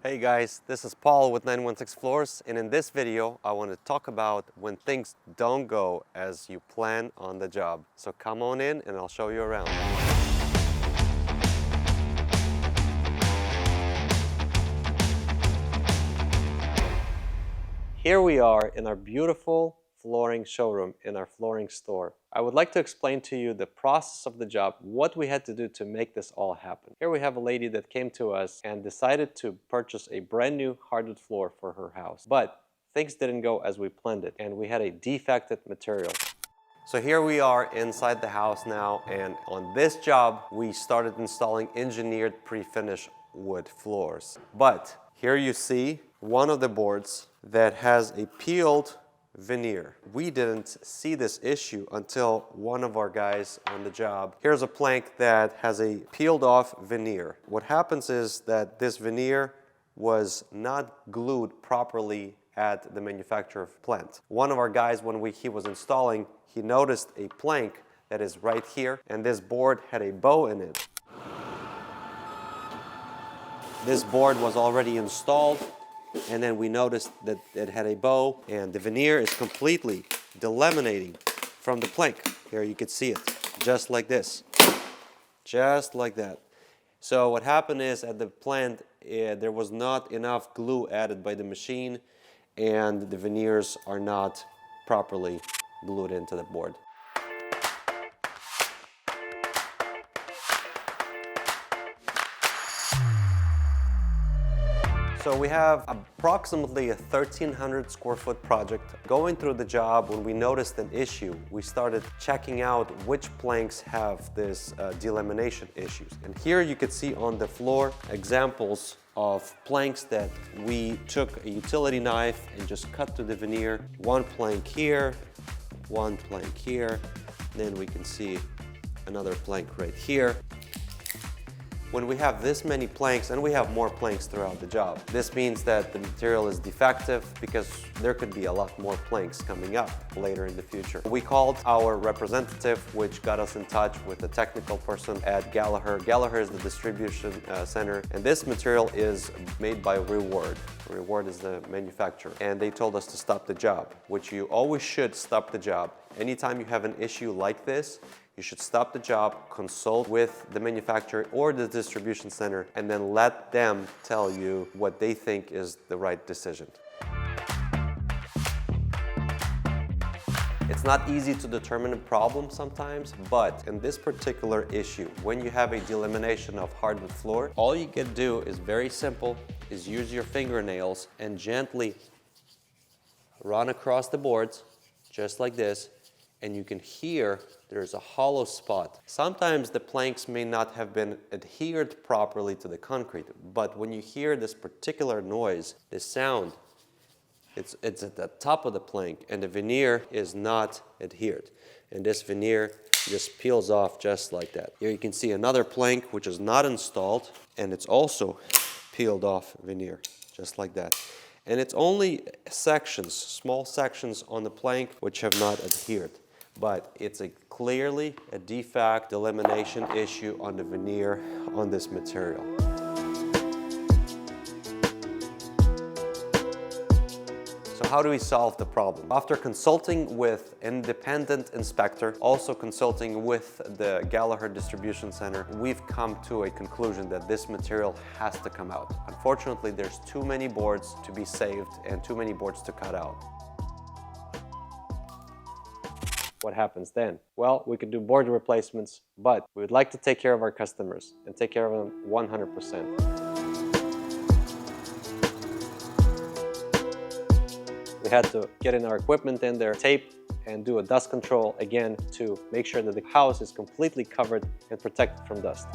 Hey guys, this is Paul with 916 Floors, and in this video I want to talk about when things don't go as you plan on the job. So come on in and I'll show you around. Here we are in our beautiful flooring showroom in our flooring store. I would like to explain to you the process of the job, what we had to do to make this all happen. Here we have a lady that came to us and decided to purchase a brand new hardwood floor for her house. But things didn't go as we planned it, and we had a defective material. So here we are inside the house now, and on this job we started installing engineered pre-finished wood floors. But here you see one of the boards that has a peeled veneer. We didn't see this issue until one of our guys on the job. Here's a plank that has a peeled off veneer. What happens is that this veneer was not glued properly at the manufacturer plant. One of our guys, when he was installing, he noticed a plank that is right here, and this board had a bow in it. This board was already installed, and then we noticed that it had a bow, and the veneer is completely delaminating from the plank. Here you can see it, just like this, just like that. So what happened is at the plant, there was not enough glue added by the machine, and the veneers are not properly glued into the board. So we have approximately a 1,300 square foot project. Going through the job, when we noticed an issue, we started checking out which planks have this delamination issues. And here you can see on the floor examples of planks that we took a utility knife and just cut to the veneer. One plank here, one plank here, then we can see another plank right here. When we have this many planks, and we have more planks throughout the job, this means that the material is defective because there could be a lot more planks coming up later in the future. We called our representative, which got us in touch with a technical person at Gallagher. Gallagher is the distribution center, and this material is made by Reward. Reward is the manufacturer, and they told us to stop the job, which you always should stop the job. Anytime you have an issue like this, you should stop the job, consult with the manufacturer or the distribution center, and then let them tell you what they think is the right decision. It's not easy to determine a problem sometimes, but in this particular issue, when you have a delamination of hardwood floor, all you can do is very simple, is use your fingernails and gently run across the boards, just like this, and you can hear there's a hollow spot. Sometimes the planks may not have been adhered properly to the concrete, but when you hear this particular noise, this sound, it's at the top of the plank, and the veneer is not adhered. And this veneer just peels off just like that. Here you can see another plank which is not installed, and it's also peeled off veneer, just like that. And it's only sections, small sections on the plank which have not adhered. But it's clearly a defect delamination issue on the veneer on this material. So how do we solve the problem? After consulting with independent inspector, also consulting with the Gallagher Distribution Center, we've come to a conclusion that this material has to come out. Unfortunately, there's too many boards to be saved and too many boards to cut out. What happens then? Well, we could do board replacements, but we would like to take care of our customers and take care of them 100%. We had to get in our equipment in there, tape, and do a dust control again to make sure that the house is completely covered and protected from dust.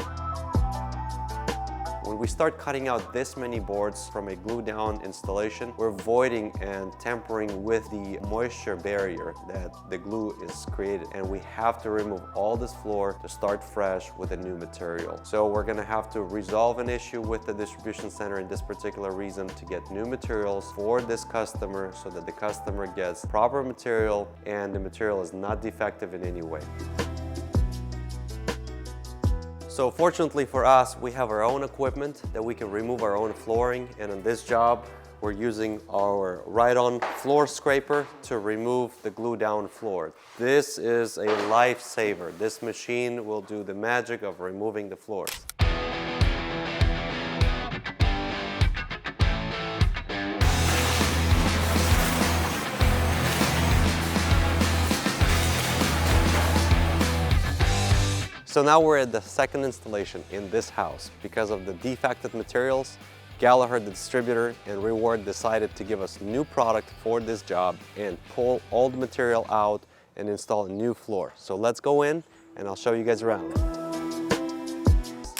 When we start cutting out this many boards from a glue-down installation, we're voiding and tampering with the moisture barrier that the glue is created. And we have to remove all this floor to start fresh with a new material. So we're gonna have to resolve an issue with the distribution center in this particular reason to get new materials for this customer so that the customer gets proper material and the material is not defective in any way. So fortunately for us, we have our own equipment that we can remove our own flooring, and on this job, we're using our ride-on floor scraper to remove the glue-down floor. This is a lifesaver. This machine will do the magic of removing the floors. So now we're at the second installation in this house. Because of the defective materials, Gallagher, the distributor, and Reward decided to give us new product for this job and pull all the material out and install a new floor. So let's go in and I'll show you guys around.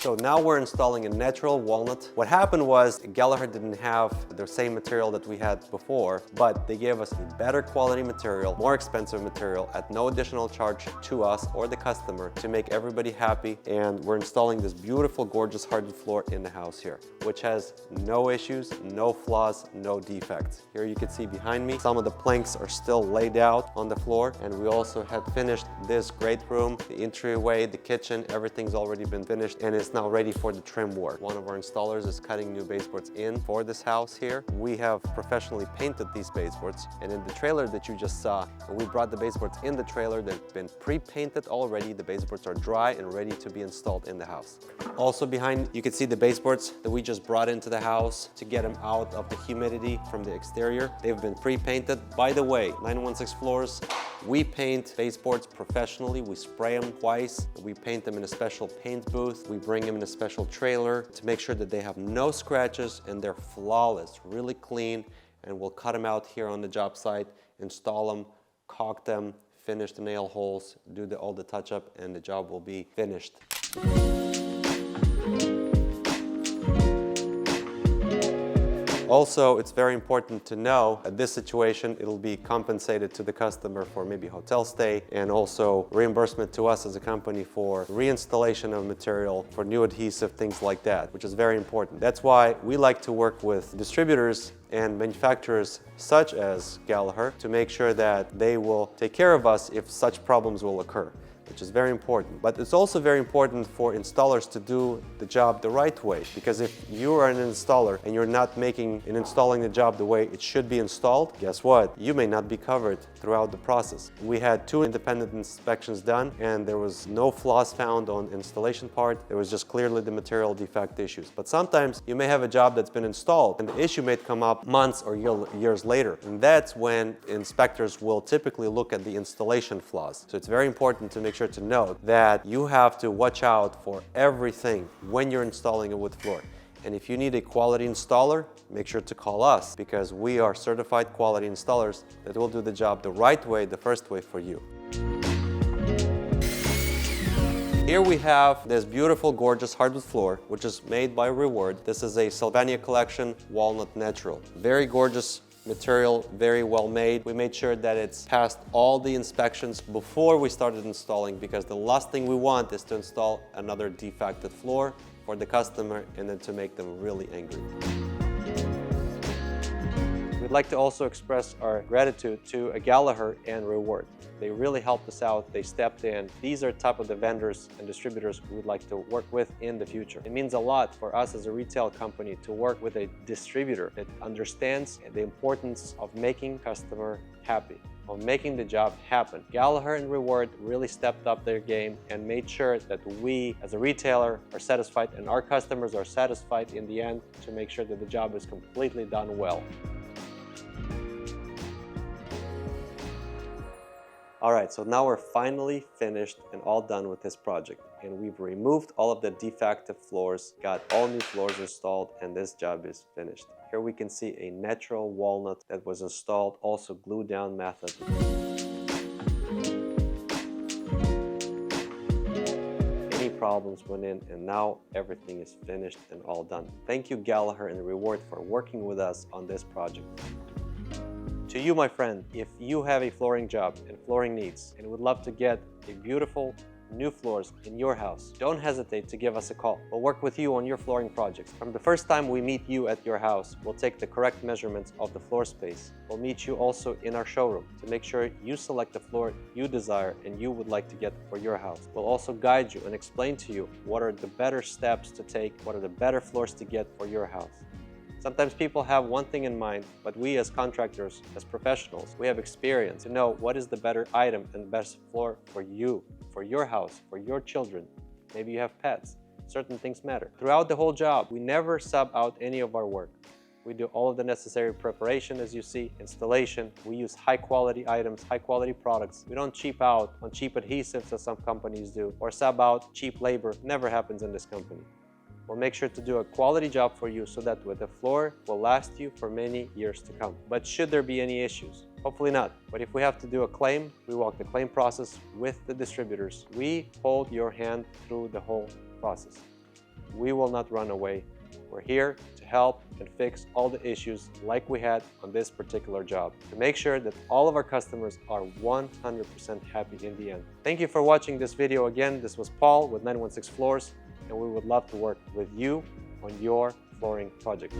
So now we're installing a natural walnut. What happened was Gallagher didn't have the same material that we had before, but they gave us a better quality material, more expensive material at no additional charge to us or the customer to make everybody happy. And we're installing this beautiful, gorgeous hardwood floor in the house here, which has no issues, no flaws, no defects. Here you can see behind me, some of the planks are still laid out on the floor. And we also had finished this great room, the entryway, the kitchen, everything's already been finished and it's now ready for the trim work. One of our installers is cutting new baseboards in for this house here. We have professionally painted these baseboards, and in the trailer that you just saw, we brought the baseboards in the trailer. They've been pre-painted already. The baseboards are dry and ready to be installed in the house. Also behind, you can see the baseboards that we just brought into the house to get them out of the humidity from the exterior. They've been pre-painted. By the way, 916 Floors, we paint baseboards professionally. We spray them twice. We paint them in a special paint booth. We bring them in a special trailer to make sure that they have no scratches and they're flawless, really clean. And we'll cut them out here on the job site, install them, caulk them, finish the nail holes, do all the touch-up, and the job will be finished. Also, it's very important to know at this situation, it'll be compensated to the customer for maybe hotel stay and also reimbursement to us as a company for reinstallation of material, for new adhesive, things like that, which is very important. That's why we like to work with distributors and manufacturers such as Gallagher to make sure that they will take care of us if such problems will occur, which is very important. But it's also very important for installers to do the job the right way, because if you are an installer and you're not making and installing the job the way it should be installed, guess what? You may not be covered throughout the process. We had 2 independent inspections done and there was no flaws found on installation part. It was just clearly the material defect issues. But sometimes you may have a job that's been installed and the issue may come up months or years later. And that's when inspectors will typically look at the installation flaws. So it's very important to make sure to note that you have to watch out for everything when you're installing a wood floor. And if you need a quality installer, make sure to call us, because we are certified quality installers that will do the job the right way, the first way for you. Here we have this beautiful, gorgeous hardwood floor, which is made by Reward. This is a Sylvania Collection Walnut Natural. Very gorgeous material, very well made. We made sure that it's passed all the inspections before we started installing, because the last thing we want is to install another defective floor for the customer and then to make them really angry. We'd like to also express our gratitude to Gallagher and Reward. They really helped us out. They stepped in. These are type of the vendors and distributors we would like to work with in the future. It means a lot for us as a retail company to work with a distributor that understands the importance of making customer happy, of making the job happen. Gallagher and Reward really stepped up their game and made sure that we as a retailer are satisfied and our customers are satisfied in the end, to make sure that the job is completely done well. All right, so now we're finally finished and all done with this project. And we've removed all of the defective floors, got all new floors installed, and this job is finished. Here we can see a natural walnut that was installed, also glue down method. Any problems went in, and now everything is finished and all done. Thank you, Gallagher and Reward, for working with us on this project. To you, my friend, if you have a flooring job and flooring needs and would love to get a beautiful new floors in your house. Don't hesitate to give us a call. We'll work with you on your flooring projects. From the first time we meet you at your house, we'll take the correct measurements of the floor space. We'll meet you also in our showroom to make sure you select the floor you desire and you would like to get for your house. We'll also guide you and explain to you what are the better steps to take, what are the better floors to get for your house. Sometimes people have one thing in mind, but we as contractors, as professionals, we have experience to know what is the better item and best floor for you, for your house, for your children. Maybe you have pets. Certain things matter. Throughout the whole job, we never sub out any of our work. We do all of the necessary preparation, as you see, installation. We use high quality items, high quality products. We don't cheap out on cheap adhesives as some companies do, or sub out cheap labor. Never happens in this company. We'll make sure to do a quality job for you so that the floor will last you for many years to come. But should there be any issues? Hopefully not. But if we have to do a claim, we walk the claim process with the distributors. We hold your hand through the whole process. We will not run away. We're here to help and fix all the issues like we had on this particular job to make sure that all of our customers are 100% happy in the end. Thank you for watching this video again. This was Paul with 916 Floors, and we would love to work with you on your flooring project.